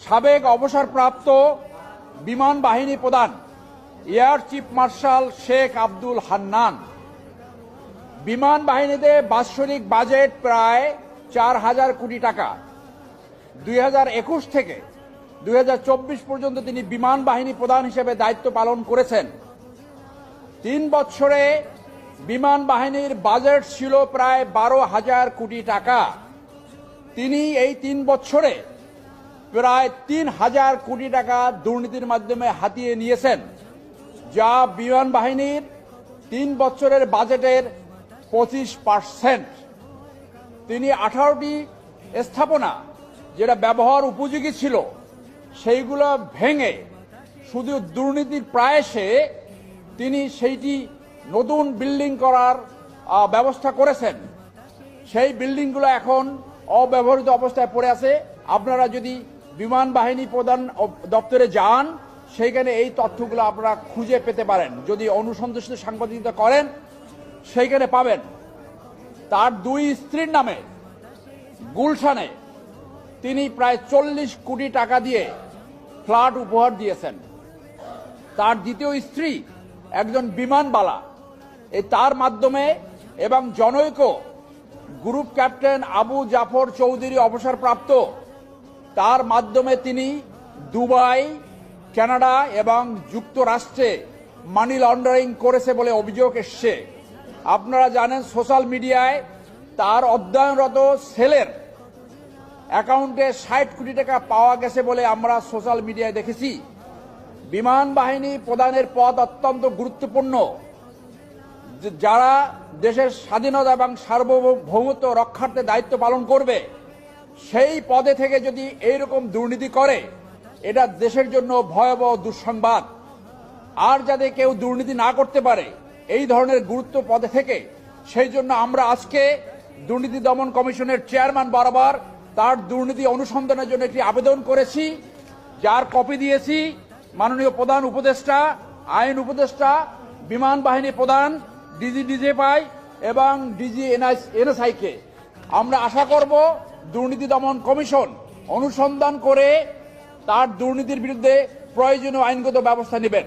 সাবেক অবসরপ্রাপ্ত বিমান বাহিনী প্রধান air chief marshal Sheikh Abdul Hannan. বিমান বাহিনীতে বাৎসরিক বাজেট প্রায় 4,000 কোটি টাকা। 2021 থেকে 2024 পর্যন্ত তিনি বিমান বাহিনী প্রধান হিসেবে দায়িত্ব পালন করেছেন। 3 বছরে বিমান বাহিনীর বাজেট ছিল প্রায় 12,000 কোটি টাকা। তিনি এই 3 বছরে প্রায় 3,000 কোটি টাকা দুর্নীতির মাধ্যমে হাতিয়ে নিয়েছেন, যা বিমান বাহিনীর 3 বছরের বাজেটের 25%। তিনি 18টি স্থাপনা যেটা ব্যবহার উপযোগী ছিল সেইগুলো ভেঙে শুধু দুর্নীতির প্রায়শে তিনি সেইটি নতুন বিল্ডিং করার ব্যবস্থা করেছেন। সেই বিল্ডিংগুলো এখন অব্যবহৃত অবস্থায় পড়ে আছে। আপনারা যদি বিমান বাহিনী প্রধান দপ্তরে যান, সেইখানে এই তথ্যগুলো আপনারা খুঁজে পেতে পারেন। যদি অনুসন্ধিৎসু সাংবাদিকতা করেন, সেইখানে পাবেন। তার 2 স্ত্রীর নামে গুলশানে তিনি প্রায় 40 কোটি টাকা দিয়ে ফ্ল্যাট উপহার দিয়েছেন। তার দ্বিতীয় স্ত্রী একজন বিমানবালা। তার মাধ্যমে এবং জনৈক গ্রুপ ক্যাপ্টেন আবু জাফর চৌধুরী অবসরপ্রাপ্ত, তার মাধ্যমে তিনি দুবাই, কানাডা এবং যুক্তরাষ্ট্রে মানি লন্ডারিং করেছে বলে অভিযোগ এসছে। আপনারা জানেন সোশ্যাল মিডিয়ায় তার অধ্যয়নরত ছেলের অ্যাকাউন্টে 60 কোটি টাকা পাওয়া গেছে বলে আমরা সোশ্যাল মিডিয়ায় দেখেছি। বিমান বাহিনী প্রধানের পদ অত্যন্ত গুরুত্বপূর্ণ। যারা দেশের স্বাধীনতা এবং সার্বভৌমত্ব রক্ষার্থে দায়িত্ব পালন করবে, সেই পদে থেকে যদি এইরকম দুর্নীতি করে, এটা দেশের জন্য ভয়াবহ দুঃসংবাদ। আর যাতে কেউ দুর্নীতি না করতে পারে এই ধরনের গুরুত্ব পদে থেকে, সেই জন্য আমরা আজকে দুর্নীতি দমন কমিশনের চেয়ারম্যান বরাবর তার দুর্নীতি অনুসন্ধানের জন্য একটি আবেদন করেছি, যার কপি দিয়েছি মাননীয় প্রধান উপদেষ্টা, আইন উপদেষ্টা, বিমান বাহিনী প্রধান, ডিজিএফআই এবং ডিজি এনএসআইকে। আমরা আশা করব দুর্নীতি দমন কমিশন অনুসন্ধান করে তার দুর্নীতির বিরুদ্ধে প্রয়োজনীয় আইনগত ব্যবস্থা নেবেন।